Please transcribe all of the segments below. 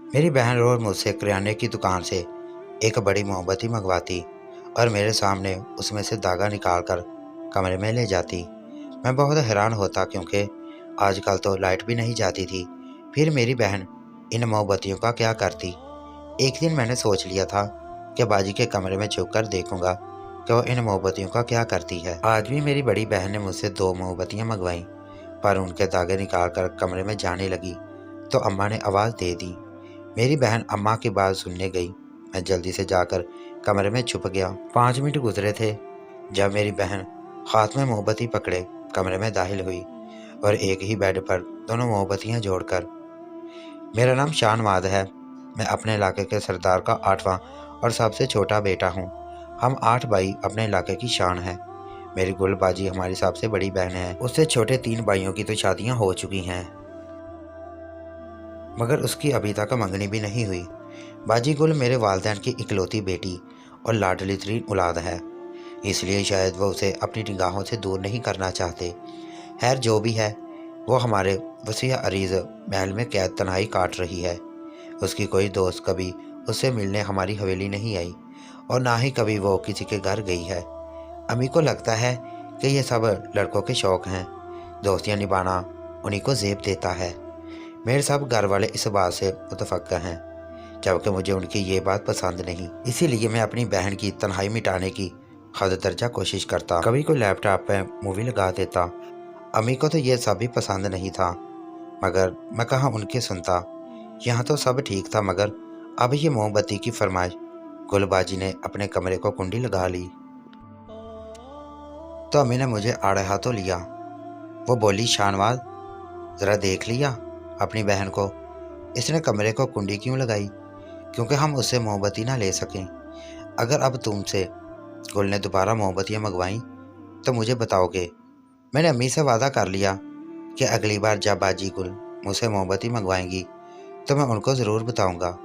मेरी बहन रोज़ मुझसे किराने की दुकान से एक बड़ी मोमबत्ती मंगवाती और मेरे सामने उसमें से धागा निकाल कर कमरे में ले जाती। मैं बहुत हैरान होता क्योंकि आजकल तो लाइट भी नहीं जाती थी। फिर मेरी बहन इन मोमबत्तियों का क्या करती। एक दिन मैंने सोच लिया था कि बाजी के कमरे में छुप कर देखूंगा कि वो इन मोमबत्तियों का क्या करती है। आज भी मेरी बड़ी बहन ने मुझसे 2 मोमबत्तियां मंगवाई, पर उनके धागे निकाल कर कमरे में जाने लगी तो अम्मा ने आवाज़ दे दी। मेरी बहन अम्मा की बात सुनने गई। मैं जल्दी से जाकर कमरे में छुप गया। 5 मिनट गुजरे थे जब मेरी बहन हाथ में मोमबत्ती पकड़े कमरे में दाखिल हुई और एक ही बेड पर दोनों मोमबत्तियां जोड़कर। मेरा नाम शानवाद है। मैं अपने इलाके के सरदार का 8वां और सबसे छोटा बेटा हूँ। हम 8 भाई अपने इलाके की शान है। मेरी गुल बाजी हमारी सबसे बड़ी बहन है। उससे छोटे 3 भाइयों की तो शादियाँ हो चुकी हैं, मगर उसकी अभी तक मंगनी भी नहीं हुई। बाजी गुल मेरे वालिदैन की इकलौती बेटी और लाडली तरीन औलाद है, इसलिए शायद वो उसे अपनी निगाहों से दूर नहीं करना चाहते। खैर जो भी है, वो हमारे वसीय अरीज़ महल में कैद तन्हाई काट रही है। उसकी कोई दोस्त कभी उससे मिलने हमारी हवेली नहीं आई और ना ही कभी वो किसी के घर गई है। अम्मी को लगता है कि ये सब लड़कों के शौक़ हैं, दोस्तियाँ निभाना उन्हीं को ज़ेब देता है। मेरे सब घर वाले इस बात से मुतफक्क हैं, जबकि मुझे उनकी ये बात पसंद नहीं। इसीलिए मैं अपनी बहन की तन्हाई मिटाने की हद दर्जा कोशिश करता। कभी कोई लैपटॉप पे मूवी लगा देता। अम्मी को तो ये सब भी पसंद नहीं था, मगर मैं कहाँ उनकी सुनता। यहाँ तो सब ठीक था, मगर अब ये मोमबत्ती की फरमाइश। गुलबाजी ने अपने कमरे को कुंडी लगा ली तो अम्मी ने मुझे आड़े हाथों लिया। वो बोली, शानवाज ज़रा देख लिया अपनी बहन को, इसने कमरे को कुंडी क्यों लगाई? क्योंकि हम उससे मोमबत्ती ना ले सकें। अगर अब तुमसे गुल ने दोबारा मोमबत्तियाँ मंगवाई तो मुझे बताओगे। मैंने अम्मी से वादा कर लिया कि अगली बार जब बाजी गुल मुझसे मोमबत्ती मंगवाएंगी तो मैं उनको ज़रूर बताऊंगा।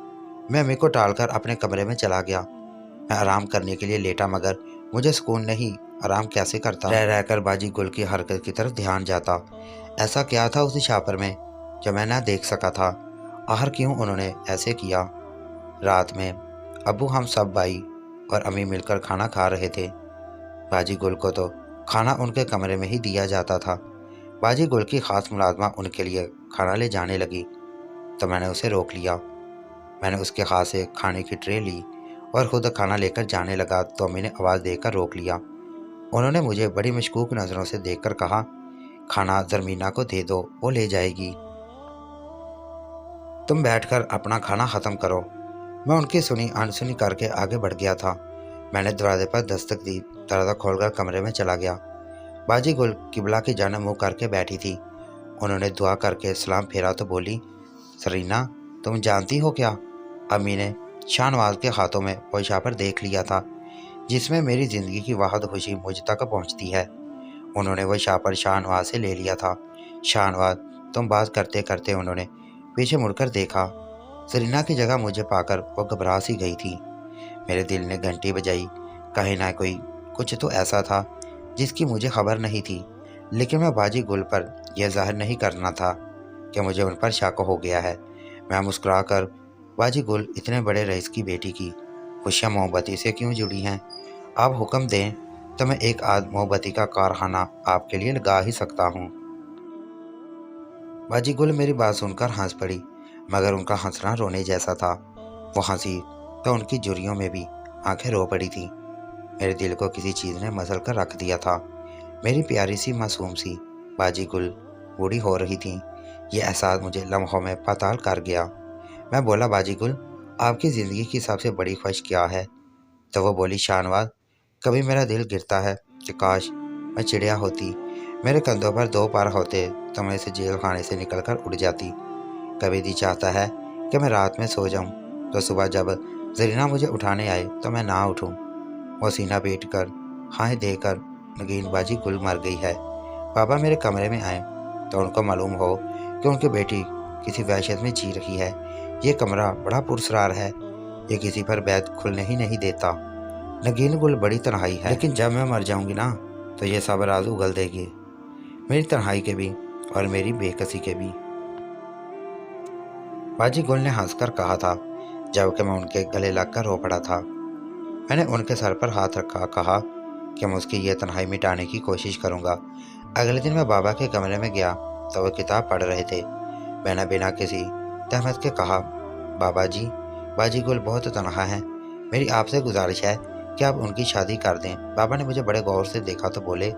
मैं अम्मी को टालकर अपने कमरे में चला गया। मैं आराम करने के लिए लेटा, मगर मुझे सुकून नहीं। आराम कैसे करता? रह रहकर बाजी गुल की हरकत की तरफ ध्यान जाता। ऐसा क्या था उस शापर में जो मैं ना देख सका था? आखिर क्यों उन्होंने ऐसे किया? रात में अबू, हम सब भाई और अम्मी मिलकर खाना खा रहे थे। बाजी गुल को तो खाना उनके कमरे में ही दिया जाता था। बाजी गुल की ख़ास मुलाजमा उनके लिए खाना ले जाने लगी तो मैंने उसे रोक लिया। मैंने उसके हाथ से खाने की ट्रे ली और ख़ुद खाना लेकर जाने लगा तो अम्मी ने आवाज़ देकर रोक लिया। उन्होंने मुझे बड़ी मशकूक नज़रों से देखकर कहा, खाना ज़रमीना को दे दो, वो ले जाएगी। तुम बैठकर अपना खाना ख़त्म करो। मैं उनकी सुनी अनसुनी करके आगे बढ़ गया था। मैंने दरवाजे पर दस्तक दी, दरवाज़ा खोलकर कमरे में चला गया। बाजी गुल किबला की जानिब मुँह करके बैठी थी। उन्होंने दुआ करके सलाम फेरा तो बोली, सरीना तुम जानती हो क्या? अम्मी ने शानवाज के हाथों में वो शापर देख लिया था जिसमें मेरी ज़िंदगी की वाहद खुशी मुझ तक पहुंचती है। उन्होंने वो शापर शानवाज से ले लिया था। शानवाज तुम बात करते करते उन्होंने पीछे मुड़कर देखा। सरीना की जगह मुझे पाकर वो घबरा सी गई थी। मेरे दिल ने घंटी बजाई। कहीं ना कोई कुछ तो ऐसा था जिसकी मुझे खबर नहीं थी, लेकिन मैं बाजी गुल पर यह जाहिर नहीं करना था कि मुझे उन पर शक हो गया है। मैं मुस्कुरा कर, बाजी गुल इतने बड़े रईस की बेटी की खुशियाँ मोमबत्ती से क्यों जुड़ी हैं? आप हुक्म दें तो मैं एक आध मोमबत्ती का कारखाना आपके लिए लगा ही सकता हूँ। बाजी गुल मेरी बात सुनकर हंस पड़ी, मगर उनका हंसना रोने जैसा था। वो हंसी तो उनकी झुर्रियों में भी आंखें रो पड़ी थी। मेरे दिल को किसी चीज़ ने मसल कर रख दिया था। मेरी प्यारी सी मासूम सी बाजी गुल बूढ़ी हो रही थी। ये एहसास मुझे लम्हों में पाताल कर गया। मैं बोला, बाजी गुल आपकी ज़िंदगी की सबसे बड़ी ख्वाहिश क्या है? तो वो बोली, शानवाज कभी मेरा दिल गिरता है कि काश मैं चिड़िया होती, मेरे कंधों पर 2 पर होते तो मैं इस जेल खाने से निकल कर उड़ जाती। कभी दिल चाहता है कि मैं रात में सो जाऊं तो सुबह जब जरीना मुझे उठाने आए तो मैं ना उठूं। वो सीना पीट कर हाँ देकर नगीन बाजी गुल मर गई है। पापा मेरे कमरे में आए तो उनको मालूम हो कि उनकी बेटी किसी वहशत में जी रही है। ये कमरा बड़ा पुरस्कार है, ये किसी पर बैत खुलने ही नहीं देता। नगीन गुल बड़ी तन्हाई है, लेकिन जब मैं मर जाऊंगी ना तो ये सब राज उगल देगी, मेरी तन्हाई के भी और मेरी बेकसी के भी। बाजी गुल ने हंसकर कहा था, जबकि मैं उनके गले लगकर रो पड़ा था। मैंने उनके सर पर हाथ रखा, कहा कि मैं उसकी ये तन्हाई मिटाने की कोशिश करूँगा। अगले दिन मैं बाबा के कमरे में गया तो वो किताब पढ़ रहे थे। मैंने बिना किसी तहमत के कहा, बाबा जी, बाजी गुल बहुत तनहा है, मेरी आपसे गुजारिश है कि आप उनकी शादी कर दें। बाबा ने मुझे बड़े गौर से देखा तो बोले,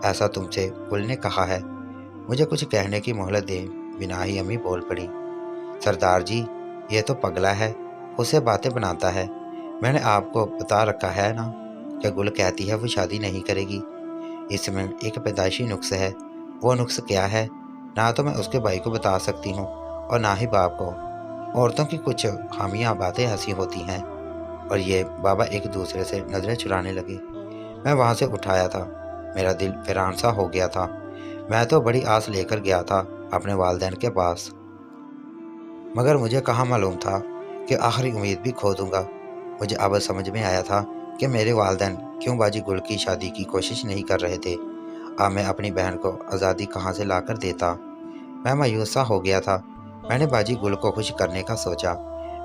ऐसा तुमसे गुल ने कहा है? मुझे कुछ कहने की मोहलत दे बिना ही अम्मी बोल पड़ी, सरदार जी, ये तो पगला है, उससे बातें बनाता है। मैंने आपको बता रखा है ना कि गुल कहती है वो शादी नहीं करेगी। इसमें एक पैदाइशी नुक्स है। वो नुक्स क्या है? ना तो मैं उसके भाई को बता सकती हूँ और ना ही बाप को। औरतों की कुछ हामियाँ बातें हंसी होती हैं। और ये बाबा एक दूसरे से नजरें चुराने लगे। मैं वहाँ से उठाया था, मेरा दिल वीरान सा हो गया था। मैं तो बड़ी आस लेकर गया था अपने वालिदैन के पास, मगर मुझे कहाँ मालूम था कि आखिरी उम्मीद भी खो दूंगा। मुझे अब समझ में आया था कि मेरे वालिदैन क्यों बाजी गुल की शादी की कोशिश नहीं कर रहे थे। अब मैं अपनी बहन को आज़ादी कहाँ से ला कर देता। मैं मायूस सा हो गया था। मैंने बाजी गुल को खुश करने का सोचा।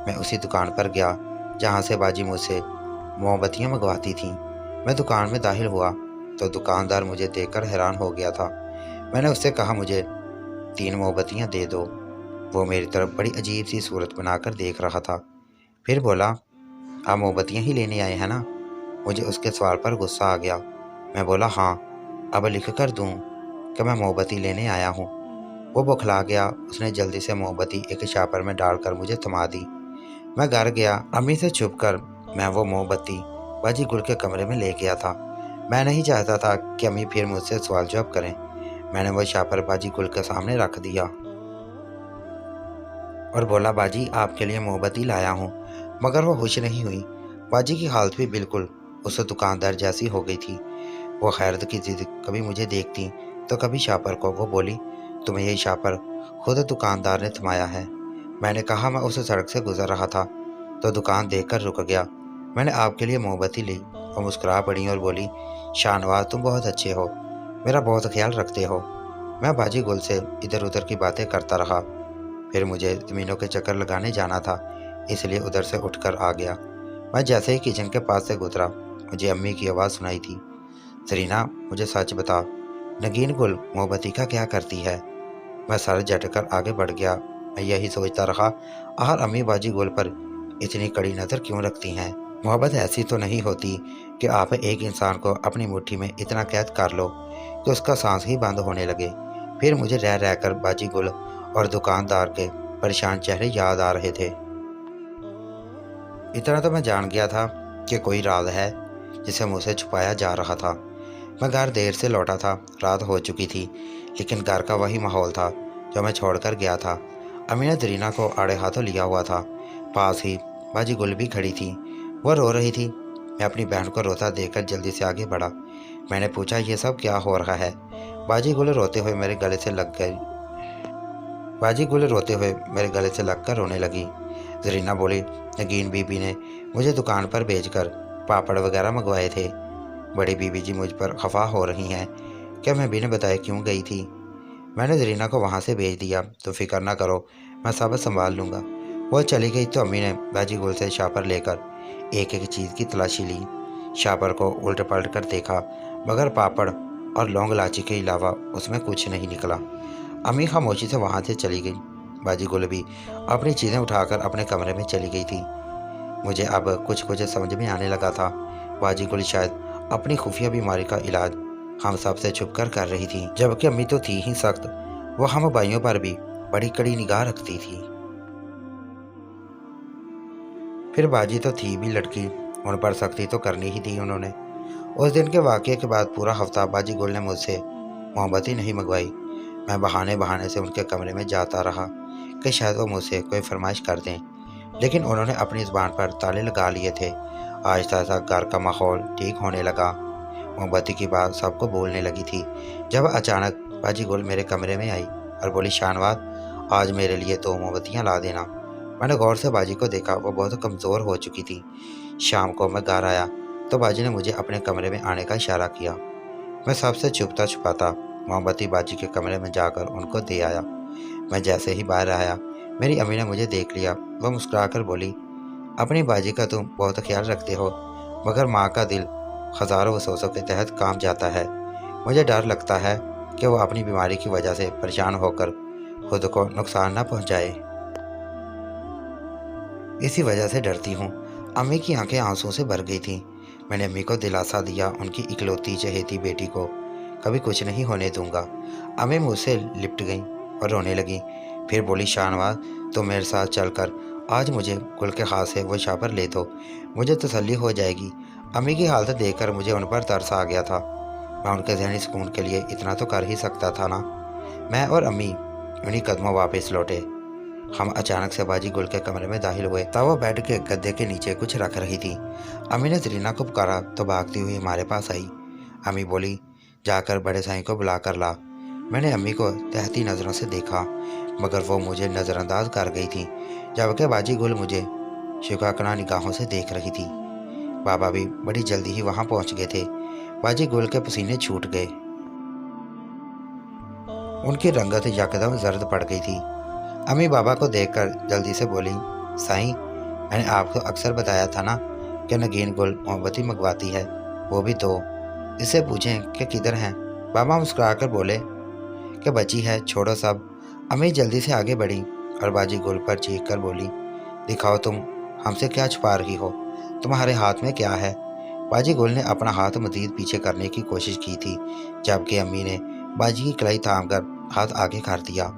मैं उसी दुकान पर गया जहाँ से बाजी मुझसे मोमबत्तियाँ मंगवाती थीं। मैं दुकान में दाखिल हुआ तो दुकानदार मुझे देखकर हैरान हो गया था। मैंने उससे कहा, मुझे 3 मोमबत्तियाँ दे दो। वो मेरी तरफ बड़ी अजीब सी सूरत बनाकर देख रहा था। फिर बोला, आप मोमबत्तियाँ ही लेने आए हैं ना? मुझे उसके सवाल पर गुस्सा आ गया। मैं बोला, हाँ, अब लिख कर दूँ कि मैं मोमबत्ती लेने आया हूँ? वो बौखला गया। उसने जल्दी से मोमबत्ती एक शापर में डालकर मुझे थमा दी। मैं घर गया। अम्मी से छुप कर मैं वो मोमबत्ती बाजी गुल के कमरे में ले गया था। मैं नहीं चाहता था कि अम्मी फिर मुझसे सवाल जवाब करें। मैंने वो शापर बाजी गुल के सामने रख दिया और बोला, बाजी, आपके लिए मोमबत्ती लाया हूँ। मगर वो खुश नहीं हुई। बाजी की हालत भी बिल्कुल उस दुकानदार जैसी हो गई थी। वो खैरत की जिद, कभी मुझे देखती तो कभी शापर को। वो बोली, तुम्हें यही शापर खुद दुकानदार ने थमाया है? मैंने कहा, मैं उस सड़क से गुजर रहा था तो दुकान देखकर रुक गया। मैंने आपके लिए मोमबत्ती ली। वो मुस्कुरा पड़ी और बोली, शाहनवाज, तुम बहुत अच्छे हो, मेरा बहुत ख्याल रखते हो। मैं बाजी गुल से इधर उधर की बातें करता रहा। फिर मुझे ज़मीनों के चक्कर लगाने जाना था, इसलिए उधर से उठकर आ गया। मैं जैसे ही किचन के पास से गुजरा, मुझे अम्मी की आवाज़ सुनाई थी, सरीना, मुझे सच बता, नगीन गुल मोमबत्ती का क्या करती है? मैं सर झटकर आगे बढ़ गया। मैं यही सोचता रहा, आखिर अम्मी बाजी गुल पर इतनी कड़ी नज़र क्यों रखती हैं? मोहब्बत ऐसी तो नहीं होती कि आप एक इंसान को अपनी मुट्ठी में इतना कैद कर लो कि उसका सांस ही बंद होने लगे। फिर मुझे रह रहकर बाजी गुल और दुकानदार के परेशान चेहरे याद आ रहे थे। इतना तो मैं जान गया था कि कोई राज है जिसे मुझसे छुपाया जा रहा था। मैं घर देर से लौटा था, रात हो चुकी थी, लेकिन घर का वही माहौल था जो मैं छोड़कर गया था। अम्मी ने दरीना को आड़े हाथों लिया हुआ था। पास ही बाजी गुल भी खड़ी थी, वो रो रही थी। मैं अपनी बहन को रोता देखकर जल्दी से आगे बढ़ा। मैंने पूछा, ये सब क्या हो रहा है? बाजी गुल रोते हुए मेरे गले से लग गई। बाजी गुल रोते हुए मेरे गले से लगकर रोने लगी। जरीना बोली, नगीन बीबी ने मुझे दुकान पर भेजकर पापड़ वगैरह मंगवाए थे। बड़ी बीबी जी मुझ पर खफा हो रही हैं कि मैं बिना बताए क्यों गई थी। मैंने जरीना को वहाँ से भेज दिया, तो फिक्र ना करो, मैं सब संभाल लूँगा। वो चली गई तो अम्मी ने बाजी गुल से शापर लेकर एक एक चीज़ की तलाशी ली। शापर को उल्ट पलट कर देखा, मगर पापड़ और लौंग इलायची के अलावा उसमें कुछ नहीं निकला। अम्मी खामोशी से वहाँ से चली गई। बाजी गुल भी अपनी चीज़ें उठाकर अपने कमरे में चली गई थी। मुझे अब कुछ कुछ समझ में आने लगा था। बाजी गुल शायद अपनी खुफिया बीमारी का इलाज हम सब से छुप कर रही थी, जबकि अम्मी तो थी ही सख्त। वो हम भाइयों पर भी बड़ी कड़ी निगाह रखती थी। फिर बाजी तो थी भी लड़की, उन पर सख्ती तो करनी ही थी उन्होंने। उस दिन के वाक़ये के बाद पूरा हफ्ता बाजी गुल ने मुझसे मोमबत्ती नहीं मंगवाई। मैं बहाने बहाने से उनके कमरे में जाता रहा कि शायद वो मुझसे कोई फरमाइश कर दें, लेकिन उन्होंने अपनी ज़ुबान पर ताले लगा लिए थे। आहिस्ता आहिस्ता घर का माहौल ठीक होने लगा। मोमबत्ती की बात सबको बोलने लगी थी, जब अचानक बाजी गुल मेरे कमरे में आई और बोली, शाहनवाज, आज मेरे लिए 2 मोमबत्तियाँ ला देना। मैंने गौर से बाजी को देखा, वो बहुत कमज़ोर हो चुकी थी। शाम को मैं घर आया तो बाजी ने मुझे अपने कमरे में आने का इशारा किया। मैं सबसे छुपता छुपाता मोमबत्ती बाजी के कमरे में जाकर उनको दे आया। मैं जैसे ही बाहर आया, میری امی نے مجھے دیکھ لیا۔ وہ مسکرا کر بولی، اپنی باجی کا تم بہت خیال رکھتے ہو، مگر ماں کا دل ہزاروں وسوسوں کے تحت کام جاتا ہے۔ مجھے ڈر لگتا ہے کہ وہ اپنی بیماری کی وجہ سے پریشان ہو کر خود کو نقصان نہ پہنچائے۔ اسی وجہ سے ڈرتی ہوں۔ امی کی آنکھیں آنسوں سے بھر گئی تھیں۔ میں نے امی کو دلاسا دیا، ان کی اکلوتی چہیتی بیٹی کو کبھی کچھ نہیں ہونے دوں گا۔ امی مجھ سے لپٹ گئیں اور رونے لگیں۔ پھر بولی، شاہنواز تم میرے ساتھ چل کر آج مجھے گل کے ہاتھ سے وہ شاپر لے دو، مجھے تسلی ہو جائے گی۔ امی کی حالت دیکھ کر مجھے ان پر ترس آ گیا تھا۔ میں ان کے ذہنی سکون کے لیے اتنا تو کر ہی سکتا تھا نا۔ میں اور امی انہی قدموں واپس لوٹے۔ ہم اچانک سے باجی گل کے کمرے میں داخل ہوئے تو وہ بیڈ کے گدے کے نیچے کچھ رکھ رہی تھی۔ امی نے زرینہ کو پکارا تو بھاگتی ہوئی ہمارے پاس آئی۔ امی بولی، جا کر بڑے سائیں کو بلا کر لا۔ میں نے امی کو تہتی نظروں سے دیکھا، مگر وہ مجھے نظر انداز کر گئی تھی، جبکہ باجی گل مجھے شکاکنا نگاہوں سے دیکھ رہی تھی۔ بابا بھی بڑی جلدی ہی وہاں پہنچ گئے تھے۔ باجی گل کے پسینے چھوٹ گئے، ان کی رنگت یکدم زرد پڑ گئی تھی۔ امی بابا کو دیکھ کر جلدی سے بولی، سائیں میں نے آپ کو اکثر بتایا تھا نا کہ نگین گل موم بتی منگواتی ہے، وہ بھی دو، اس سے پوچھیں کہ کدھر ہیں۔ بابا مسکرا کر بولے کہ بچی ہے، چھوڑو سب۔ امی جلدی سے آگے بڑھی اور باجی گل پر چیخ کر بولی، دکھاؤ تم ہم سے کیا چھپا رہی ہو، تمہارے ہاتھ میں کیا ہے۔ باجی گل نے اپنا ہاتھ مزید پیچھے کرنے کی کوشش کی تھی، جبکہ امی نے باجی کی کلائی تھام کر ہاتھ آگے کر دیا۔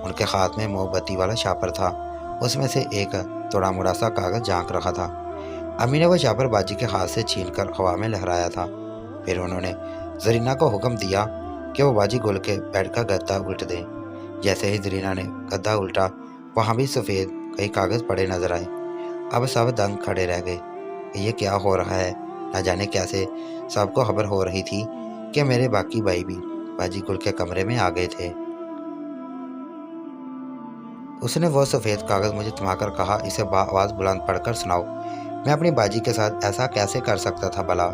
ان کے ہاتھ میں موم بتی والا شاپر تھا، اس میں سے ایک توڑا موڑا سا کاغذ جھانک رہا تھا۔ امی نے وہ شاپر باجی کے ہاتھ سے چھین کر ہوا میں لہرایا تھا۔ پھر انہوں نے زرینہ کو حکم دیا کہ وہ باجی گل کے بیڈ کا گدا الٹ دیں۔ جیسے ہی زرینہ نے گدا الٹا، وہاں بھی سفید کئی کاغذ پڑے نظر آئے۔ اب سب دنگ کھڑے رہ گئے کہ یہ کیا ہو رہا ہے۔ نہ جانے کیسے سب کو خبر ہو رہی تھی کہ میرے باقی بھائی بھی باجی گل کے کمرے میں آ گئے تھے۔ اس نے وہ سفید کاغذ مجھے تھما کر کہا، اسے آواز بلند پڑھ کر سناؤ۔ میں اپنی باجی کے ساتھ ایسا کیسے کر سکتا تھا بھلا؟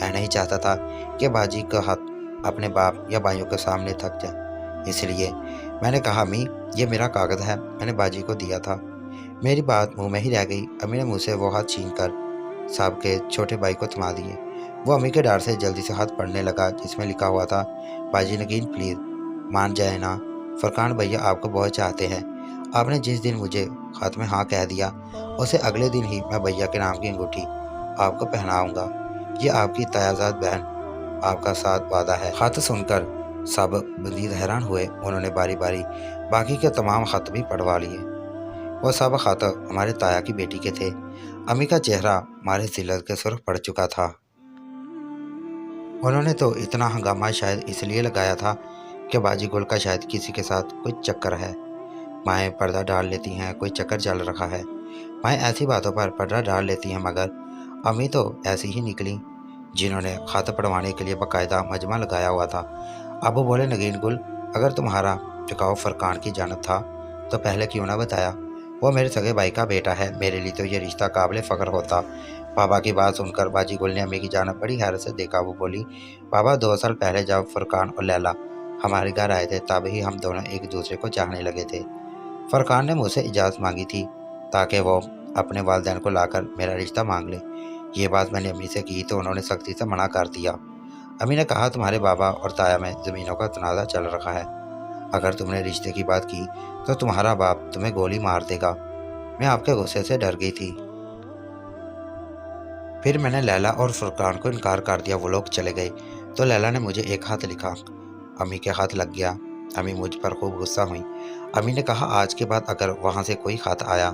میں نہیں چاہتا تھا کہ باجی کا ہاتھ اپنے باپ یا بھائیوں کے سامنے تھک جائے، اس لیے میں نے کہا، امی یہ میرا کاغذ ہے، میں نے باجی کو دیا تھا۔ میری بات منہ میں ہی رہ گئی۔ امی نے مجھ سے وہ ہاتھ چھین کر صاحب کے چھوٹے بھائی کو تھما دیے۔ وہ امی کے ڈر سے جلدی سے ہاتھ پڑھنے لگا، جس میں لکھا ہوا تھا، باجی نگین پلیز مان جائے نا، فرقان بھیا آپ کو بہت چاہتے ہیں۔ آپ نے جس دن مجھے خط میں ہاں کہہ دیا، اسے اگلے دن ہی میں بھیا کے نام کی انگوٹھی آپ کو پہناؤں گا۔ یہ آپ کی تیازاد بہن آپ کا ساتھ وعدہ ہے۔ خط سن کر سب مزید حیران ہوئے۔ انہوں نے باری باری باقی کے تمام خط بھی پڑھوا لیے۔ وہ سب خط ہمارے تایا کی بیٹی کے تھے۔ امی کا چہرہ ہمارے ذلت کے سرخ پڑ چکا تھا۔ انہوں نے تو اتنا ہنگامہ شاید اس لیے لگایا تھا کہ باجی گل کا شاید کسی کے ساتھ کوئی چکر ہے۔ مائیں پردہ ڈال لیتی ہیں کوئی چکر چل رہا ہے، مائیں ایسی باتوں پر پردہ ڈال لیتی ہیں، مگر امی تو ایسی ہی نکلی جنہوں نے خط پڑھوانے کے لیے باقاعدہ مجمع لگایا ہوا تھا۔ ابو بولے، نگین گل اگر تمہارا جھکاؤ فرقان کی جانب تھا تو پہلے کیوں نہ بتایا؟ وہ میرے سگے بھائی کا بیٹا ہے، میرے لیے تو یہ رشتہ قابل فخر ہوتا۔ بابا کی بات سن کر باجی گل نے امی کی جانب بڑی حیرت سے دیکھا۔ وہ بولی، بابا 2 سال پہلے جب فرقان اور لیلا ہمارے گھر آئے تھے تب ہی ہم دونوں ایک دوسرے کو چاہنے لگے تھے۔ فرقان نے مجھ سے اجازت مانگی تھی تاکہ وہ اپنے والدین کو لا کر میرا رشتہ مانگ لے۔ یہ بات میں نے امی سے کی تو انہوں نے سختی سے منع کر دیا۔ امی نے کہا، تمہارے بابا اور تایا میں زمینوں کا تنازع چل رہا ہے، اگر تم نے رشتے کی بات کی تو تمہارا باپ تمہیں گولی مار دے گا۔ میں آپ کے غصے سے ڈر گئی تھی۔ پھر میں نے لیلا اور فرقان کو انکار کر دیا۔ وہ لوگ چلے گئے تو لیلا نے مجھے ایک ہاتھ لکھا، امی کے ہاتھ لگ گیا۔ امی مجھ پر خوب غصہ ہوئی۔ امی نے کہا، آج کے بعد اگر وہاں سے کوئی خط آیا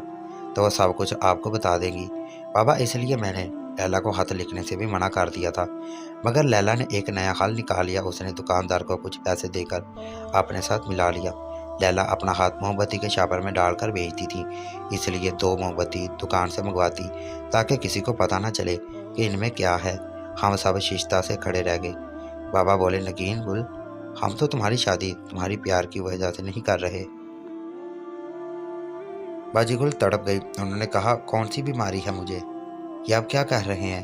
تو وہ سب کچھ آپ کو بتا دیں گی۔ بابا اس لیے میں نے لیلا کو خط لکھنے سے بھی منع کر دیا تھا، مگر لیلا نے ایک نیا حل نکال لیا۔ اس نے دکاندار کو کچھ پیسے دے کر اپنے ساتھ ملا لیا۔ لیلا اپنا ہاتھ موم بتی کے شاپر میں ڈال کر بیچتی تھی، اس لیے 2 موم بتی دکان سے منگواتی تاکہ کسی کو پتہ نہ چلے کہ ان میں کیا ہے۔ ہم سب ششتا سے کھڑے رہ گئے۔ بابا بولے، نگین گل ہم تو تمہاری شادی تمہاری پیار کی وجہ سے نہیں کر رہے۔ باجی گل تڑپ گئی۔ انہوں نے کہا، کون سی بیماری ہے مجھے؟ یہ آپ کیا کہہ رہے ہیں؟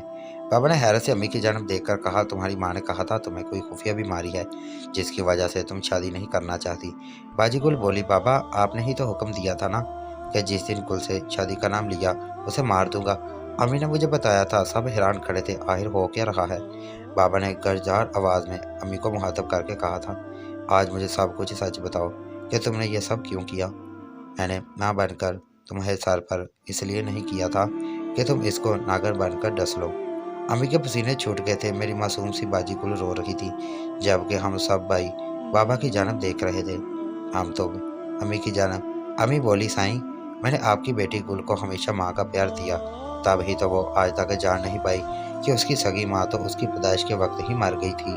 पापा ने हैरत से अम्मी की जानब देखकर कहा, तुम्हारी माँ ने कहा था तुम्हें कोई खुफिया बीमारी है जिसकी वजह से तुम शादी नहीं करना चाहती। बाजी गुल बोली, पापा आपने ही तो हुक्म दिया था ना कि जिस दिन गुल से शादी का नाम लिया उसे मार दूंगा। अम्मी ने मुझे बताया था। सब हैरान खड़े थे, आखिर हो क्या रहा है। बाबा ने गरजार आवाज़ में अम्मी को मुखातब करके कहा था, आज मुझे सब कुछ सच बताओ कि तुमने ये सब क्यों किया। मैंने माँ बनकर तुम्हें सर पर इसलिए नहीं किया था कि तुम इसको नागर बनकर डस लो। अम्मी के पसीने छूट गए थे। मेरी मासूम सी बाजी गुल रो रही थी, जबकि हम सब भाई बाबा की जानब देख रहे थे। हम तो अम्मी की जानब। अम्मी बोली, साईं मैंने आपकी बेटी गुल को हमेशा माँ का प्यार दिया, तब ही तो वो आज तक जान नहीं पाई कि उसकी सगी माँ तो उसकी पैदाइश के वक्त ही मर गई थी।